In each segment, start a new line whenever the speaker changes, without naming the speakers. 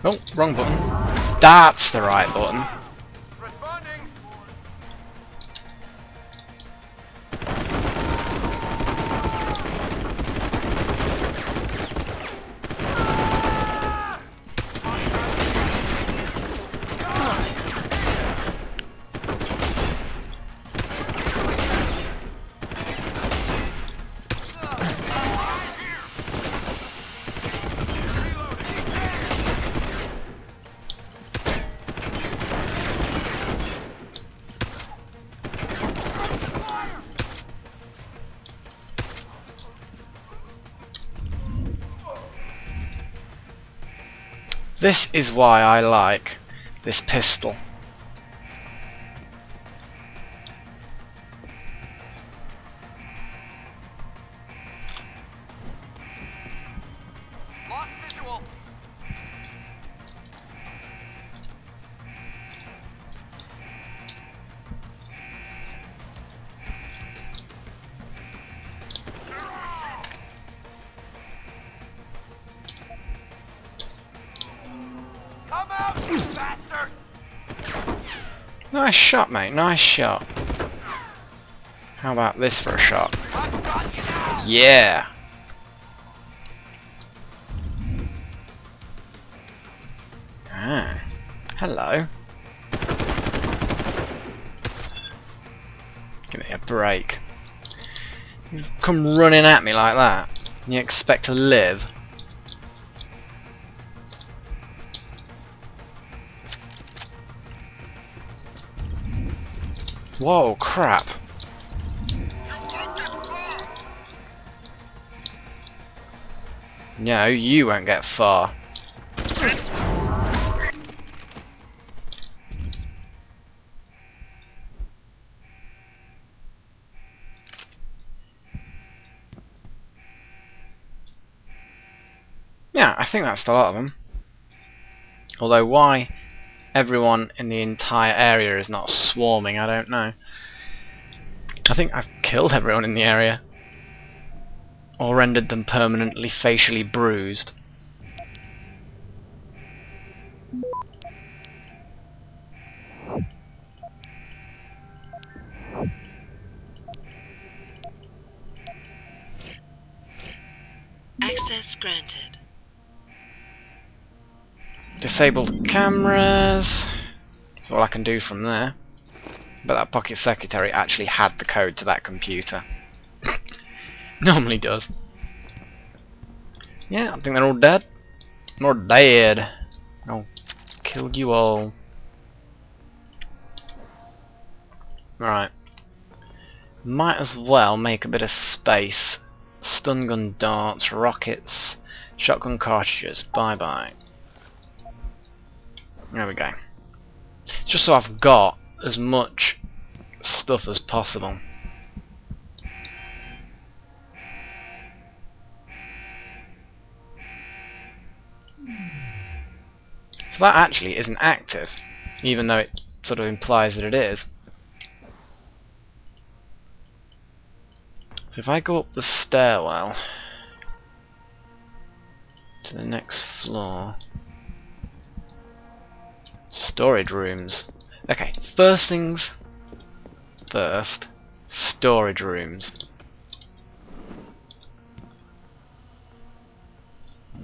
Oh, wrong button. That's the right button.
Responding.
This is why I like this pistol.
Lost visual. Come out, you bastard!
Nice shot, mate. Nice shot. How about this for a shot?
I've got you now.
Yeah. Ah. Hello. Give me a break. You come running at me like that. You expect to live? Whoa, crap. No, you won't get far. Yeah, I think that's a lot of them. Although why everyone in the entire area is not swarming, I don't know. I think I've killed everyone in the area. Or rendered them permanently facially bruised.
Access granted.
Disabled cameras. That's all I can do from there. But that pocket secretary actually had the code to that computer. Normally does. Yeah, I think they're all dead. More dead. Oh, killed you all. Right. Might as well make a bit of space. Stun gun darts, rockets, shotgun cartridges. Bye bye. There we go. Just so I've got as much stuff as possible. So that actually isn't active, even though it sort of implies that it is. So if I go up the stairwell to the next floor, storage rooms. Okay, first things first, storage rooms.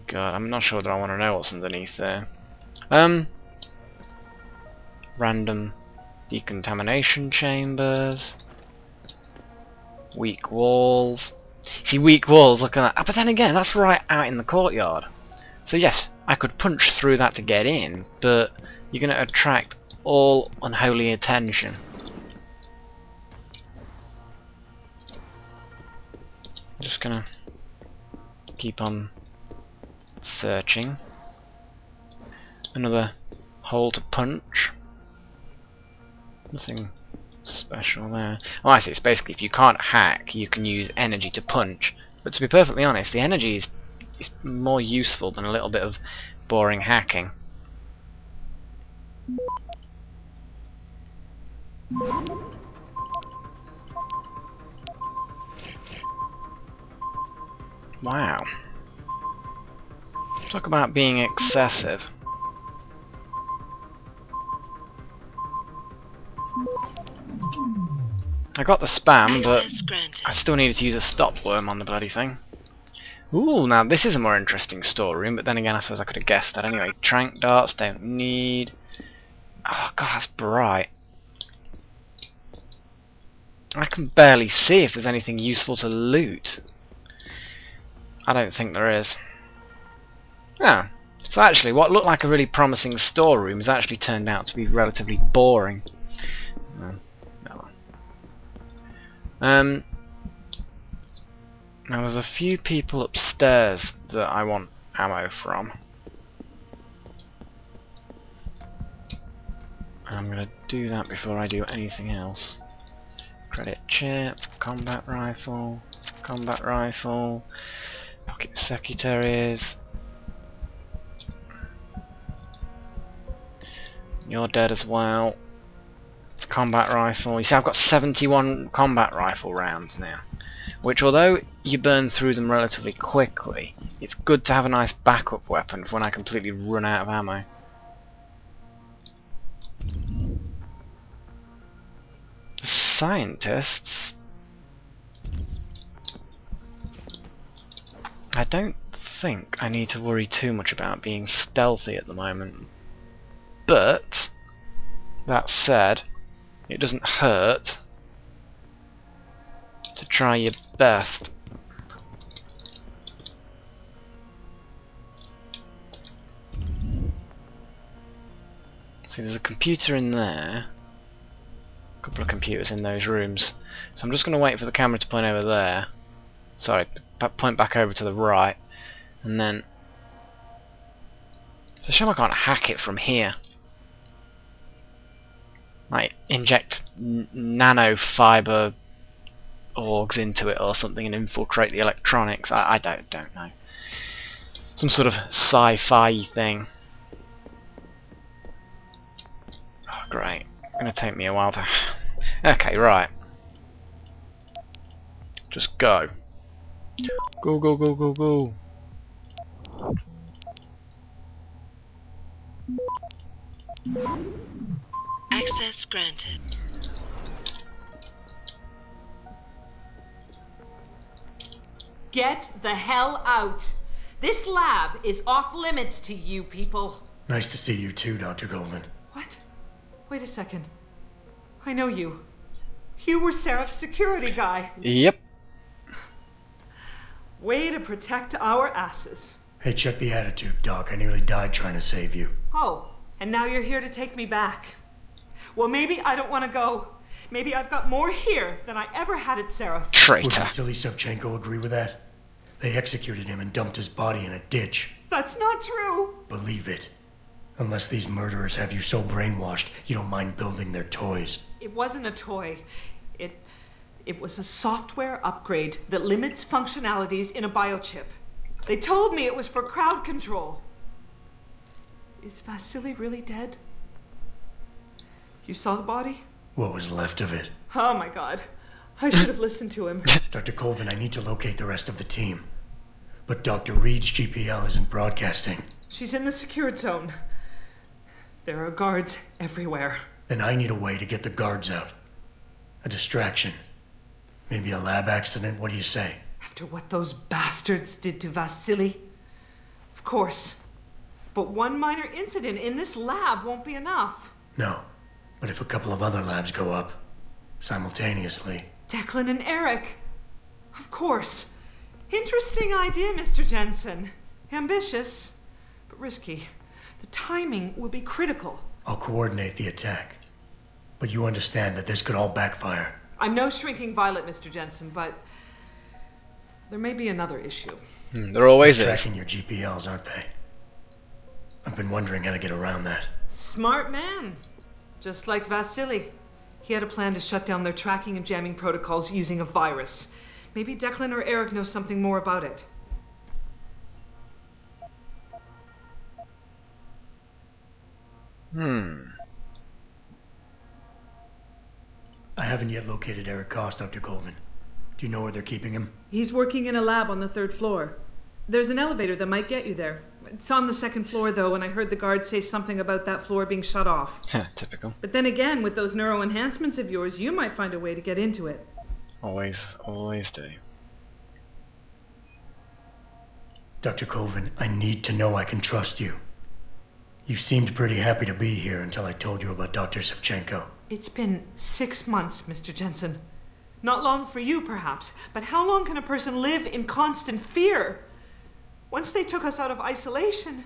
God, I'm not sure that I want to know what's underneath there. Random decontamination chambers. Weak walls. See, weak walls, look at that. But then again, that's right out in the courtyard. So yes, I could punch through that to get in, but you're going to attract all unholy attention. I'm just going to keep on searching. Another hole to punch. Nothing special there. Oh, I see. It's basically if you can't hack, you can use energy to punch. But to be perfectly honest, the energy is more useful than a little bit of boring hacking. Wow. Talk about being excessive. I got the spam, but
Access granted.
I still needed to use a stop worm on the bloody thing. Ooh, now this is a more interesting storeroom, but then again I suppose I could have guessed that anyway. Trank darts, don't need... Oh god, that's bright. I can barely see if there's anything useful to loot. I don't think there is. Ah, so actually what looked like a really promising storeroom has actually turned out to be relatively boring. Now there's a few people upstairs that I want ammo from. I'm gonna do that before I do anything else. Credit chip, combat rifle, pocket secretaries. You're dead as well. Combat rifle. You see, I've got 71 combat rifle rounds now, which, although you burn through them relatively quickly, it's good to have a nice backup weapon for when I completely run out of ammo. The scientists... I don't think I need to worry too much about being stealthy at the moment. But, that said, it doesn't hurt to try your best. See, there's a computer in there. A couple of computers in those rooms. So I'm just going to wait for the camera to point over there. Sorry, point back over to the right. And then... It's a shame I can't hack it from here. Like, inject nanofiber orgs into it or something and infiltrate the electronics. I don't know. Some sort of sci-fi thing. Oh, great. It's gonna take me a while to... Okay, right. Just go. Go, go, go, go, go.
Access granted.
Get the hell out! This lab is off limits to you people.
Nice to see you too, Dr. Goldman.
What? Wait a second. I know you. You were Seraph's security guy.
Yep.
Way to protect our asses.
Hey, check the attitude, Doc. I nearly died trying to save you.
Oh, and now you're here to take me back. Well, maybe I don't want to go. Maybe I've got more here than I ever had at Seraph.
Would
Traitor.
Vasily Savchenko agree with that? They executed him and dumped his body in a ditch.
That's not true.
Believe it. Unless these murderers have you so brainwashed, you don't mind building their toys.
It wasn't a toy. It was a software upgrade that limits functionalities in a biochip. They told me it was for crowd control. Is Vasily really dead? You saw the body?
What was left of it?
Oh my god. I should have listened to him.
Dr. Colvin, I need to locate the rest of the team. But Dr. Reed's GPL isn't broadcasting.
She's in the secured zone. There are guards everywhere.
Then I need a way to get the guards out. A distraction. Maybe a lab accident, what do you say?
After what those bastards did to Vasily? Of course. But one minor incident in this lab won't be enough.
No. But if a couple of other labs go up, simultaneously...
Declan and Eric. Of course. Interesting idea, Mr. Jensen. Ambitious, but risky. The timing will be critical.
I'll coordinate the attack. But you understand that this could all backfire.
I'm no shrinking violet, Mr. Jensen, but there may be another issue.
There always is.
Tracking your GPLs, aren't they? I've been wondering how to get around that.
Smart man. Just like Vasily. He had a plan to shut down their tracking and jamming protocols using a virus. Maybe Declan or Eric know something more about it.
I haven't yet located Eric Koss, Dr. Colvin. Do you know where they're keeping him?
He's working in a lab on the 3rd floor. There's an elevator that might get you there. It's on the second floor, though, and I heard the guard say something about that floor being shut off.
Typical.
But then again, with those neuroenhancements of yours, you might find a way to get into it.
Always do.
Dr. Colvin, I need to know I can trust you. You seemed pretty happy to be here until I told you about Dr. Savchenko.
It's been 6 months, Mr. Jensen. Not long for you, perhaps, but how long can a person live in constant fear? Once they took us out of isolation,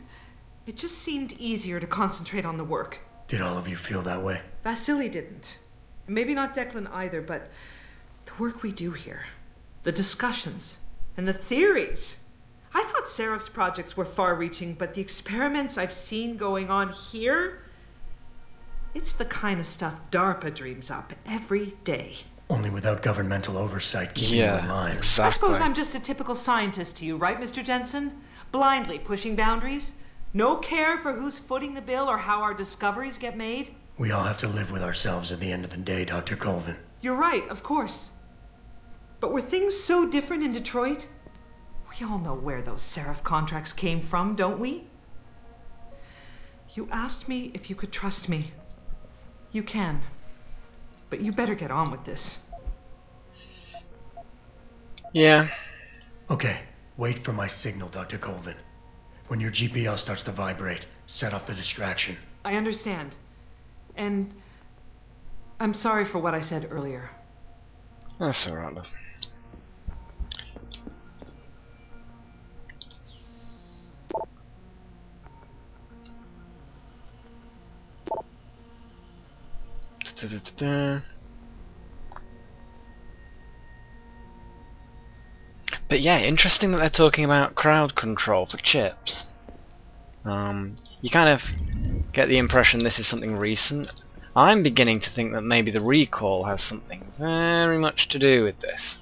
it just seemed easier to concentrate on the work.
Did all of you feel that way?
Vasily didn't. And maybe not Declan either, but the work we do here, the discussions, and the theories. I thought Seraph's projects were far-reaching, but the experiments I've seen going on here, it's the kind of stuff DARPA dreams up every day.
Only without governmental oversight keeping you in line.
Exactly.
I suppose I'm just a typical scientist to you, right, Mr. Jensen? Blindly pushing boundaries? No care for who's footing the bill or how our discoveries get made?
We all have to live with ourselves at the end of the day, Dr. Colvin.
You're right, of course. But were things so different in Detroit? We all know where those Seraph contracts came from, don't we? You asked me if you could trust me. You can. But you better get on with this.
Yeah.
Okay, wait for my signal, Dr. Colvin. When your GPL starts to vibrate, set off the distraction.
I understand. And I'm sorry for what I said earlier.
That's alright, love. But yeah, interesting that they're talking about crowd control for chips. You kind of get the impression this is something recent. I'm beginning to think that maybe the recall has something very much to do with this.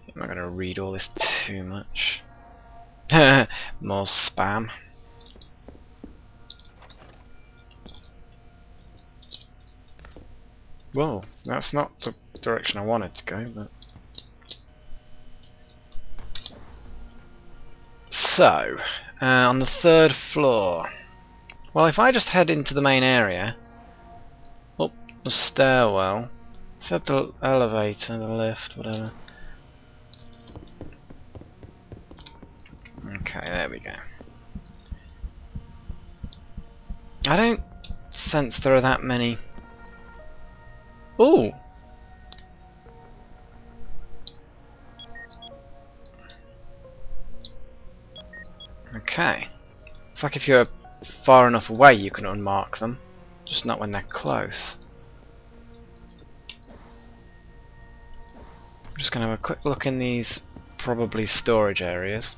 I'm not going to read all this too much. More spam. Whoa, that's not the direction I wanted to go, but... So, on the 3rd floor. Well, if I just head into the main area, up the stairwell, set the elevator, the lift, whatever. Okay, there we go. I don't sense there are that many... Ooh! Okay. It's like if you're far enough away you can unmark them, just not when they're close. I'm just going to have a quick look in these probably storage areas.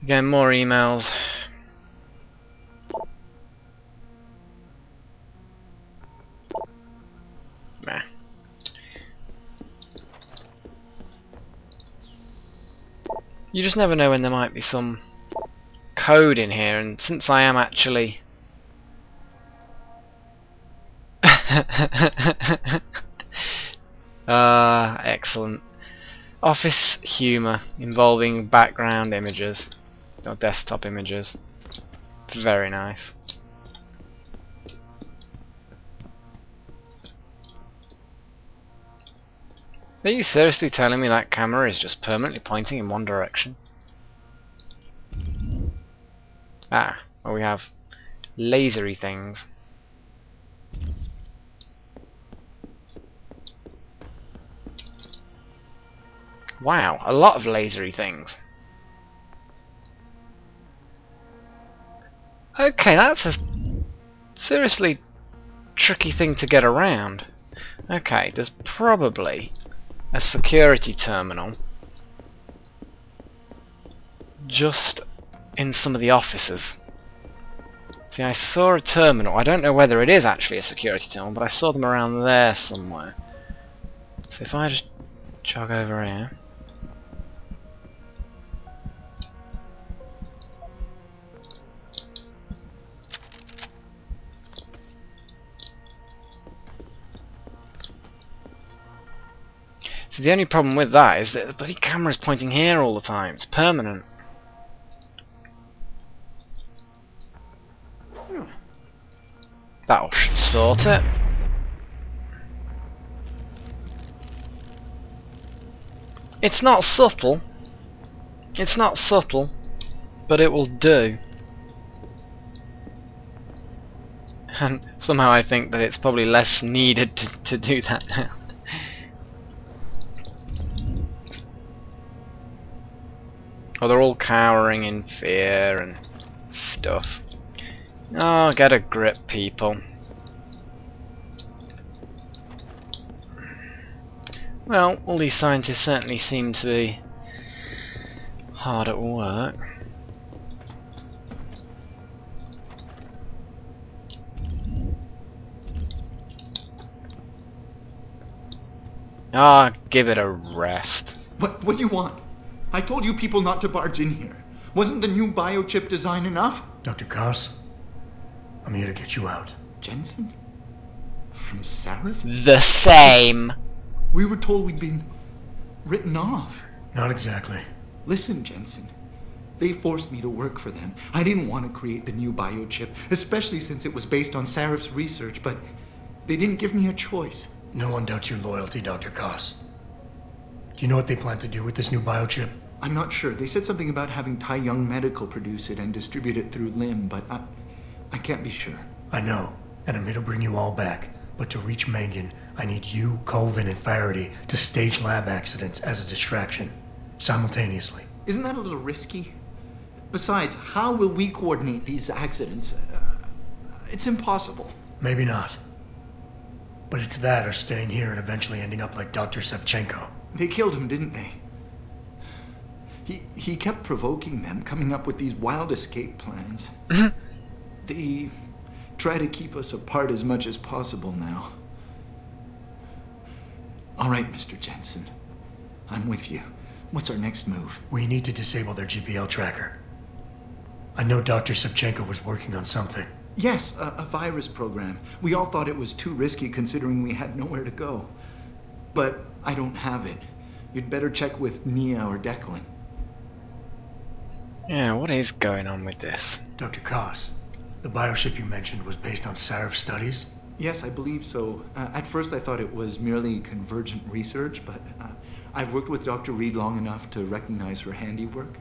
Again, more emails. Meh. You just never know when there might be some code in here, and since I am actually... excellent. Office humour involving background images. Or desktop images. Very nice. Are you seriously telling me that camera is just permanently pointing in one direction? Ah, well we have lasery things. Wow, a lot of lasery things. Okay, that's a seriously tricky thing to get around. Okay, there's probably a security terminal just in some of the offices. See, I saw a terminal. I don't know whether it is actually a security terminal, but I saw them around there somewhere. So if I just jog over here. So the only problem with that is that the bloody camera's pointing here all the time. It's permanent. That should sort it. It's not subtle. It's not subtle, but it will do. And somehow I think that it's probably less needed to do that now. Oh, they're all cowering in fear and stuff. Oh, get a grip, people. Well, all these scientists certainly seem to be hard at work. Ah, give it a rest.
What do you want? I told you people not to barge in here. Wasn't the new biochip design enough?
Dr. Koss, I'm here to get you out.
Jensen? From Sarif?
The same.
We were told we'd been written off.
Not exactly.
Listen, Jensen. They forced me to work for them. I didn't want to create the new biochip, especially since it was based on Sarif's research, but they didn't give me a choice.
No one doubts your loyalty, Dr. Koss. Do you know what they plan to do with this new biochip?
I'm not sure. They said something about having Tai Young Medical produce it and distribute it through LIM, but I can't be sure.
I know, and I'm here to bring you all back. But to reach Megan, I need you, Colvin, and Faraday to stage lab accidents as a distraction, simultaneously.
Isn't that a little risky? Besides, how will we coordinate these accidents? It's impossible.
Maybe not. But it's that or staying here and eventually ending up like Dr. Sevchenko.
They killed him, didn't they? He kept provoking them, coming up with these wild escape plans. They try to keep us apart as much as possible now. All right, Mr. Jensen. I'm with you. What's our next move?
We need to disable their GPL tracker. I know Dr. Sevchenko was working on something.
Yes, a virus program. We all thought it was too risky considering we had nowhere to go. But I don't have it. You'd better check with Nia or Declan.
Yeah, what is going on with this?
Dr. Koss, the biochip you mentioned was based on Sarif studies?
Yes, I believe so. At first I thought it was merely convergent research, but I've worked with Dr. Reed long enough to recognize her handiwork.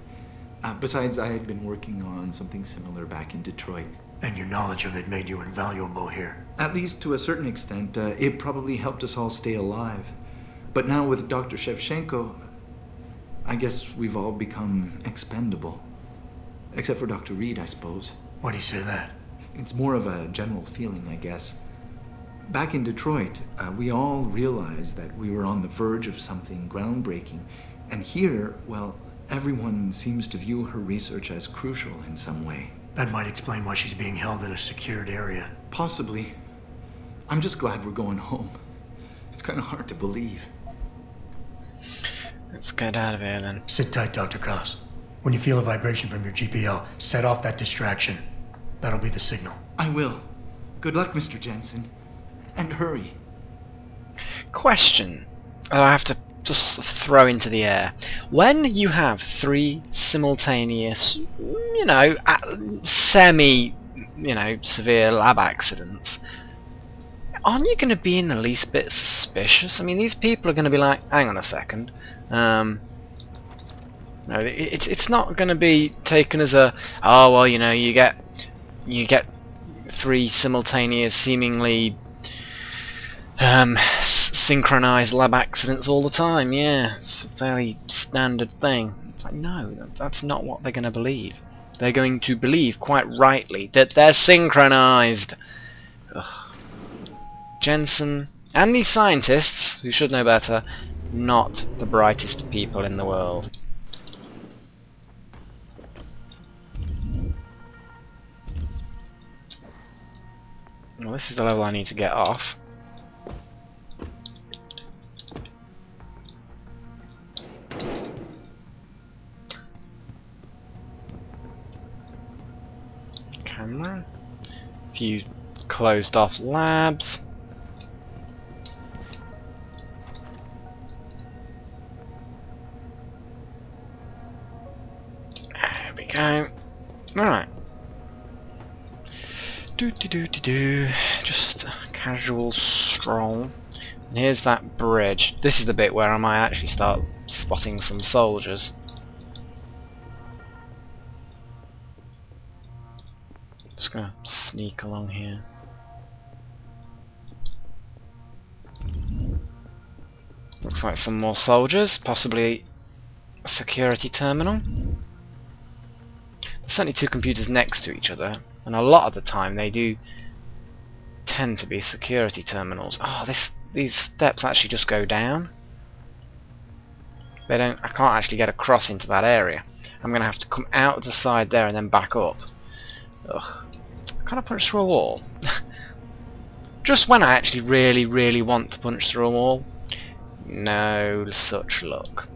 Besides, I had been working on something similar back in Detroit.
And your knowledge of it made you invaluable here.
At least to a certain extent, it probably helped us all stay alive. But now with Dr. Shevchenko, I guess we've all become expendable. Except for Dr. Reed, I suppose.
Why do you say that?
It's more of a general feeling, I guess. Back in Detroit, we all realized that we were on the verge of something groundbreaking. And here, well, everyone seems to view her research as crucial in some way.
That might explain why she's being held in a secured area.
Possibly. I'm just glad we're going home. It's kind of hard to believe.
Let's get out of here then.
Sit tight, Dr. Koss. When you feel a vibration from your GPL, set off that distraction. That'll be the signal.
I will. Good luck, Mr. Jensen. And hurry.
Question that I have to just throw into the air. When you have 3 simultaneous, semi, severe lab accidents, aren't you going to be in the least bit suspicious? I mean, these people are going to be like, hang on a second. No, it's not going to be taken as a, oh well, you get 3 simultaneous, seemingly synchronized lab accidents all the time. Yeah, it's a fairly standard thing. It's like, no, that's not what they're going to believe. They're going to believe, quite rightly, that they're synchronized. Ugh. Jensen and these scientists, who should know better, not the brightest people in the world. Well, this is the level I need to get off. Camera. A few closed off labs. go. Alright. Just a casual stroll. And here's that bridge. This is the bit where I might actually start spotting some soldiers. Just gonna sneak along here. Looks like some more soldiers, possibly a security terminal. There's certainly two computers next to each other, and a lot of the time they do tend to be security terminals. Oh, these steps actually just go down. I can't actually get across into that area. I'm gonna have to come out of the side there and then back up. Ugh. Can I punch through a wall? Just when I actually really want to punch through a wall. No such luck.